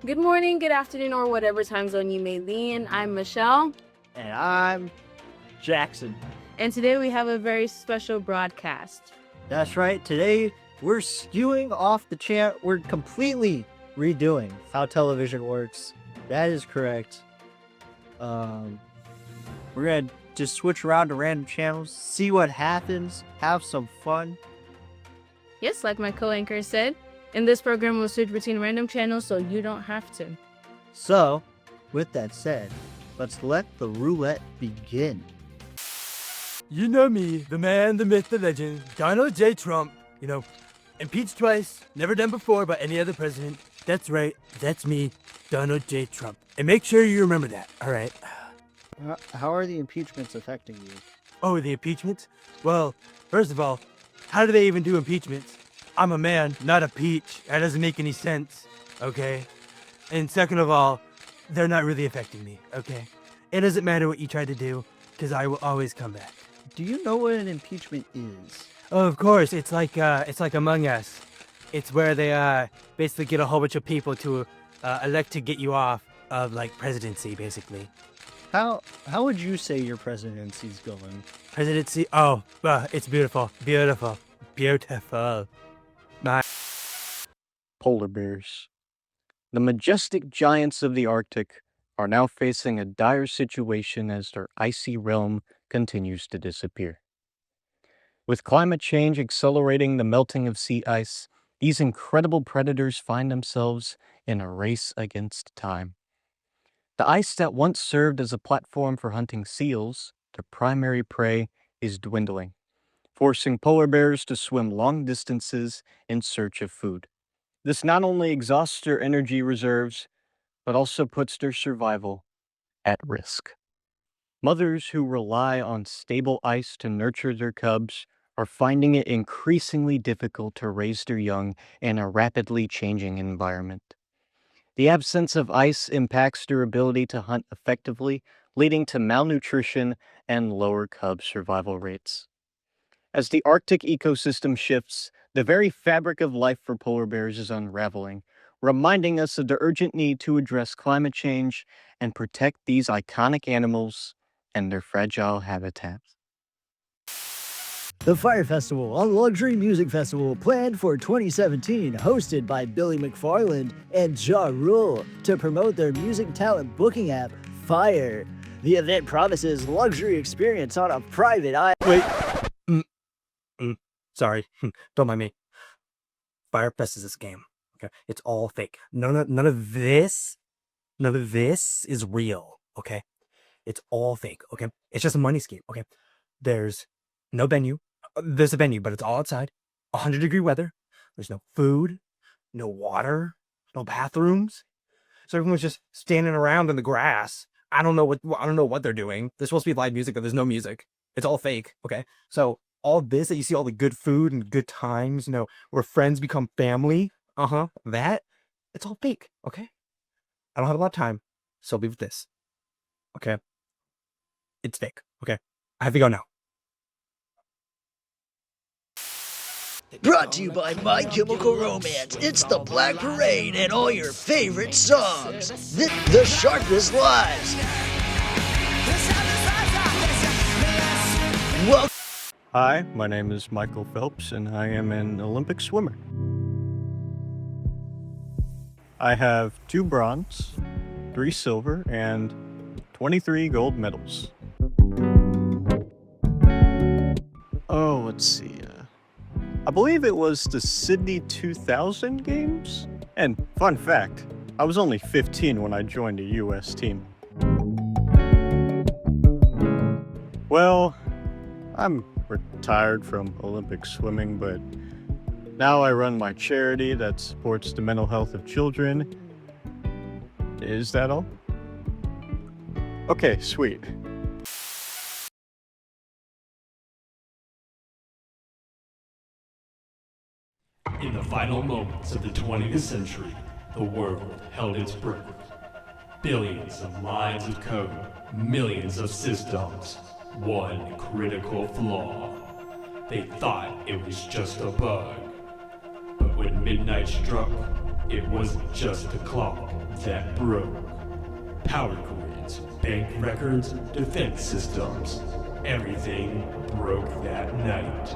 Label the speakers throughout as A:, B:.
A: Good morning, good afternoon, or whatever time zone you may be in. I'm Michelle.
B: And I'm Jackson.
A: And today we have a very special broadcast.
B: That's right. Today we're skewing off the channel. We're completely redoing how television works. That is correct. We're gonna just switch around to random channels, see what happens, have some fun.
A: Yes, like my co-anchor said, in this program we'll switch between random channels so you don't have to.
B: So, with that said, let's let the roulette begin.
C: You know me, the man, the myth, the legend, Donald J. Trump. You know, impeached twice, never done before by any other president. That's right, that's me, Donald J. Trump. And make sure you remember that, all right?
B: How are the impeachments affecting you?
C: Oh, the impeachments? Well, first of all, how do they even do impeachments? I'm a man, not a peach. That doesn't make any sense, okay? And second of all, they're not really affecting me, okay? It doesn't matter what you try to do, because I will always come back.
B: Do you know what an impeachment is?
C: Oh, of course, it's like Among Us. It's where they basically get a whole bunch of people to elect to get you off of like presidency, basically.
B: How would you say your presidency's going?
C: Presidency? Oh, it's beautiful, beautiful, beautiful.
D: Polar bears. The majestic giants of the Arctic are now facing a dire situation as their icy realm continues to disappear. With climate change accelerating the melting of sea ice, these incredible predators find themselves in a race against time. The ice that once served as a platform for hunting seals, their primary prey, is dwindling, forcing polar bears to swim long distances in search of food. This not only exhausts their energy reserves, but also puts their survival at risk. Mothers who rely on stable ice to nurture their cubs are finding it increasingly difficult to raise their young in a rapidly changing environment. The absence of ice impacts their ability to hunt effectively, leading to malnutrition and lower cub survival rates. As the Arctic ecosystem shifts, the very fabric of life for polar bears is unraveling, reminding us of the urgent need to address climate change and protect these iconic animals and their fragile habitats.
E: The Fire Festival, a luxury music festival planned for 2017, hosted by Billy McFarland and Ja Rule to promote their music talent booking app, Fire. The event promises luxury experience on a private island.
C: Wait. Sorry, don't mind me. Firefest is this game. Okay, it's all fake. None of this is real. Okay, it's all fake. Okay, it's just a money scheme. Okay, there's no venue. There's a venue, but it's all outside. 100-degree weather. There's no food, no water, no bathrooms. So everyone's just standing around in the grass. I don't know what they're doing. There's supposed to be live music, but there's no music. It's all fake. Okay, so all this that you see, all the good food and good times, where friends become family. That it's all fake. Okay, I don't have a lot of time, so I'll leave with this. Okay, it's fake. Okay, I have to go now.
E: Brought to you by My Chemical Romance. It's the Black Parade and all your favorite songs. The Sharpest Lives. Welcome.
D: Hi, my name is Michael Phelps, and I am an Olympic swimmer. I have 2 bronze, 3 silver, and 23 gold medals. Oh, let's see. I believe it was the Sydney 2000 games. And fun fact, I was only 15 when I joined a US team. Well, I'm retired from Olympic swimming, but now I run my charity that supports the mental health of children. Is that all? Okay, sweet.
F: In the final moments of the 20th century, the world held its breath. Billions of lines of code, millions of systems, one critical flaw. They thought it was just a bug. But when midnight struck, It wasn't just the clock that broke. Power grids, bank records, defense systems, everything broke that night.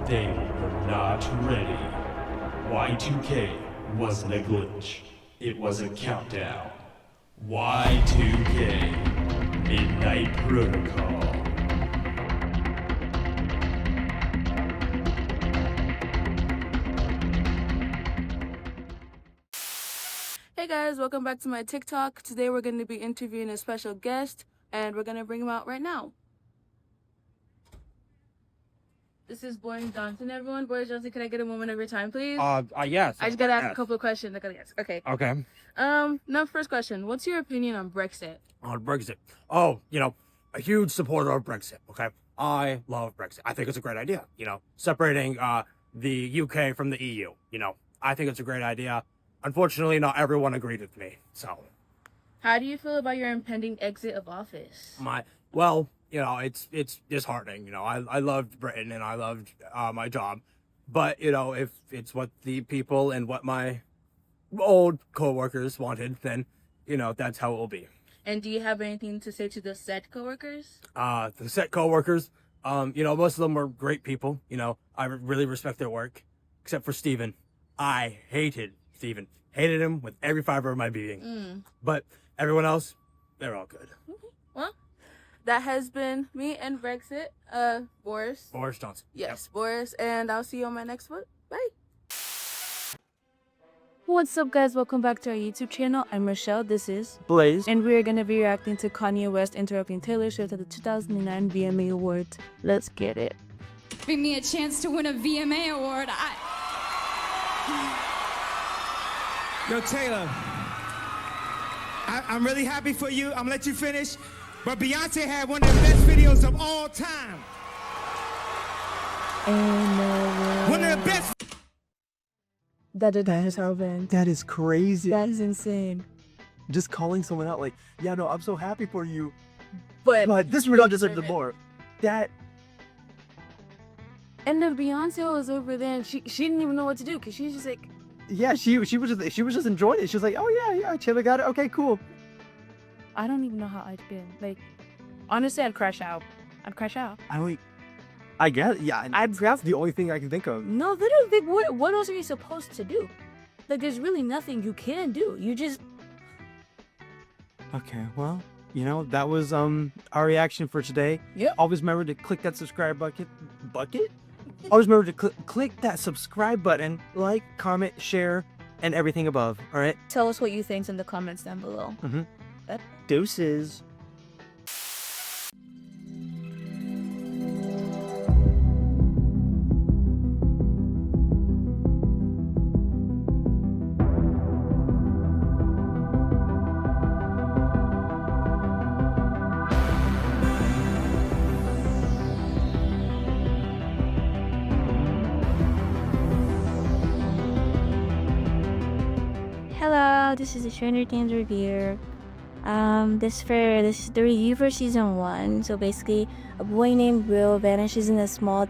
F: They were not ready. Y2K wasn't a glitch. It was a countdown. Y2K, Midnight Protocol.
A: Hey guys, welcome back to my TikTok. Today we're going to be interviewing a special guest, and we're going to bring him out right now. This is Boris Johnson, everyone. Boris Johnson, can I get a moment of your time, please?
C: Yes.
A: I just gotta ask a
C: yes.
A: couple of questions. I gotta guess. Okay.
C: Okay.
A: Now first question. What's your opinion on Brexit?
C: On Brexit. Oh, a huge supporter of Brexit. Okay. I love Brexit. I think it's a great idea. Separating the UK from the EU. I think it's a great idea. Unfortunately, not everyone agreed with me. So.
A: How do you feel about your impending exit of office?
C: It's disheartening. I loved Britain and I loved my job, but if it's what the people and what my old co-workers wanted, then that's how it will be.
A: And do you have anything to say to the set coworkers?
C: The set co-workers, most of them were great people. I really respect their work, except for Steven. I hated Steven. Hated him with every fiber of my being. But everyone else, they're all good.
A: Okay. Well, that has been me and Brexit. Boris.
C: Boris Johnson.
A: Yes, Boris. And I'll see you on my next one. Bye. What's up, guys? Welcome back to our YouTube channel. I'm Rochelle. This is
C: Blaze.
A: and we are going to be reacting to Kanye West interrupting Taylor Swift at the 2009 VMA Awards. Let's get it.
G: Giving me a chance to win a VMA award.
H: Yo, Taylor, I'm really happy for you. I'm gonna let you finish. But Beyonce had one of the best videos of all time. One of the best.
A: That is how bad.
I: That is crazy.
A: That is insane.
I: Just calling someone out like, yeah, no, I'm so happy for you.
A: But
I: This result deserves the more. That.
A: and then Beyonce was over there and she didn't even know what to do because she's just like,
I: Yeah, she was just enjoying it. She was like, oh yeah, Taylor got it. Okay, cool.
A: I don't even know how I'd feel. Like, honestly, I'd crash out.
I: I guess, yeah. That's the only thing I can think of.
A: No, literally, what else are you supposed to do? Like, there's really nothing you can do. You just...
I: Okay, well, that was our reaction for today.
A: Yep.
I: Always remember to click that subscribe bucket. Always remember to click that subscribe button, like, comment, share, and everything above. All right.
A: Tell us what you think in the comments down below.
B: Deuces.
J: Hello, this is the Stranger Things reviewer. This is the review for season 1. So basically, a boy named Will vanishes in a small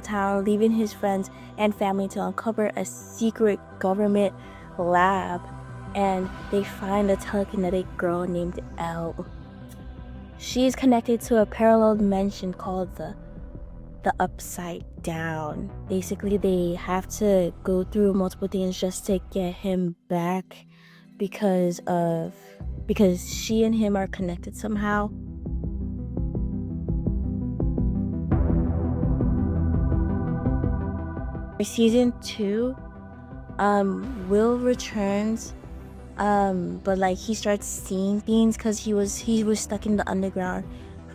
J: town, leaving his friends and family to uncover a secret government lab, and they find a telekinetic girl named Elle. She is connected to a parallel dimension called the Upside Down. Basically, they have to go through multiple things just to get him back because she and him are connected somehow. For season 2, Will returns, but like he starts seeing things because he was stuck in the underground,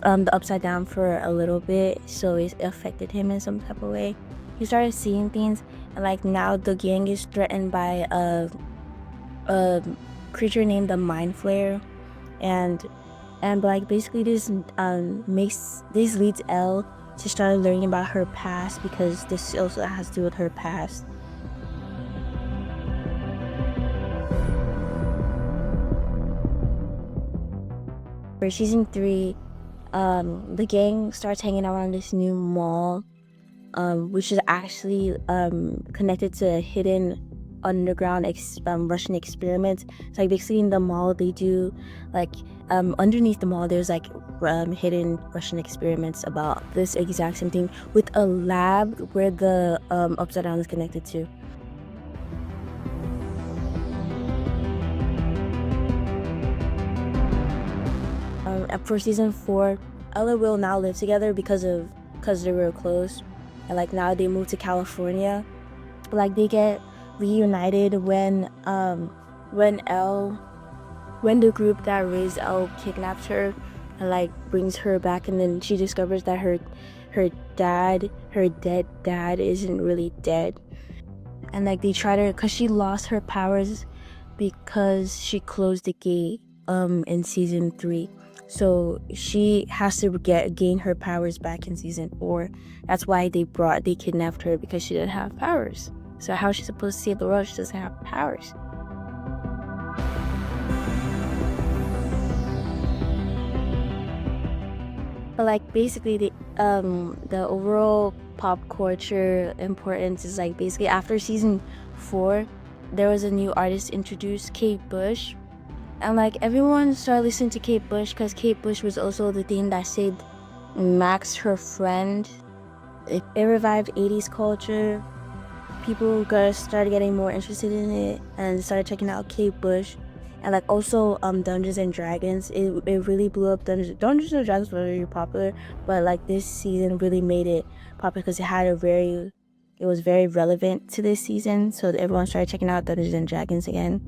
J: the Upside Down for a little bit, so it affected him in some type of way. He started seeing things, and like now the gang is threatened by a creature named the Mind Flayer, and like basically this leads Elle to start learning about her past, because this also has to do with her past. For season 3, the gang starts hanging out around this new mall, which is actually connected to a hidden underground Russian experiments. So like basically in the mall they do like underneath the mall there's like hidden Russian experiments about this exact same thing with a lab where the upside down is connected to. For season 4, Ella will now live together because they were close, and like now they moved to California. Like they get reunited when the group that raised Elle kidnaps her and like brings her back, and then she discovers that her dead dad isn't really dead, and like they try to, cause she lost her powers because she closed the gate in season 3. So she has to gain her powers back in season 4. That's why they kidnapped her, because she didn't have powers. So how is she supposed to save the world? She doesn't have powers. But like basically the overall pop culture importance is like basically after season 4, there was a new artist introduced, Kate Bush. And like everyone started listening to Kate Bush because Kate Bush was also the thing that saved Max, her friend. It revived 80s culture. People started getting more interested in it and started checking out Kate Bush. And like also Dungeons and Dragons. It really blew up. Dungeons and Dragons were very popular, but like this season really made it popular because it was very relevant to this season. So everyone started checking out Dungeons and Dragons again.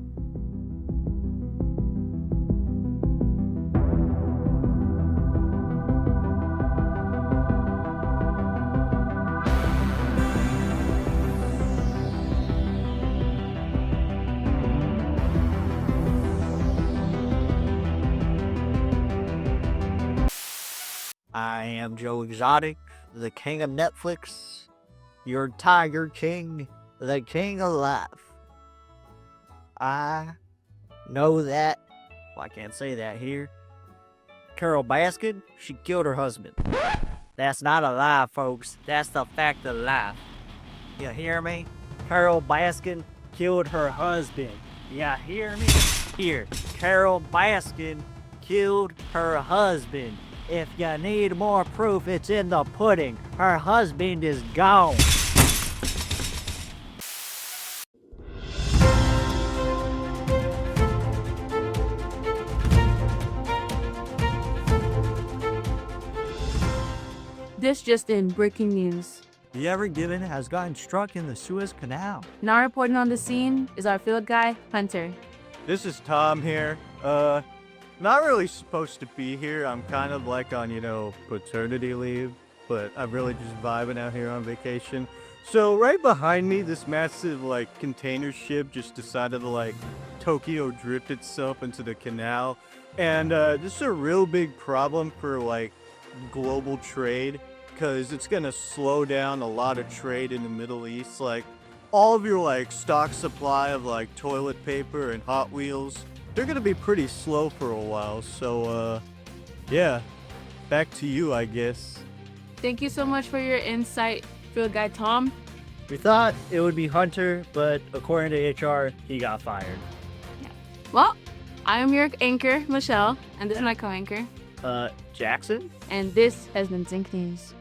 B: I am Joe Exotic, the king of Netflix, your Tiger King, the king of life. I know that, well, I can't say that here. Carol Baskin, she killed her husband. That's not a lie, folks. That's the fact of life. You hear me? Carol Baskin killed her husband. You hear me? Here, Carol Baskin killed her husband. If you need more proof, it's in the pudding. Her husband is gone.
A: This just in, breaking news.
B: The Ever Given has gotten struck in the Suez Canal.
A: Now reporting on the scene is our field guy, Hunter.
D: This is Tom here. Not really supposed to be here. I'm kind of like on, paternity leave, but I'm really just vibing out here on vacation. So right behind me, this massive, container ship just decided to, Tokyo drift itself into the canal. And this is a real big problem for, global trade, because it's going to slow down a lot of trade in the Middle East. All of your, stock supply of, toilet paper and Hot Wheels, they're going to be pretty slow for a while. So, yeah, back to you, I guess.
A: Thank you so much for your insight, field guy Tom.
B: We thought it would be Hunter, but according to HR, he got fired.
A: Yeah. Well, I am your anchor, Michelle, and this is my co-anchor,
B: Jackson?
A: and this has been Zinc News.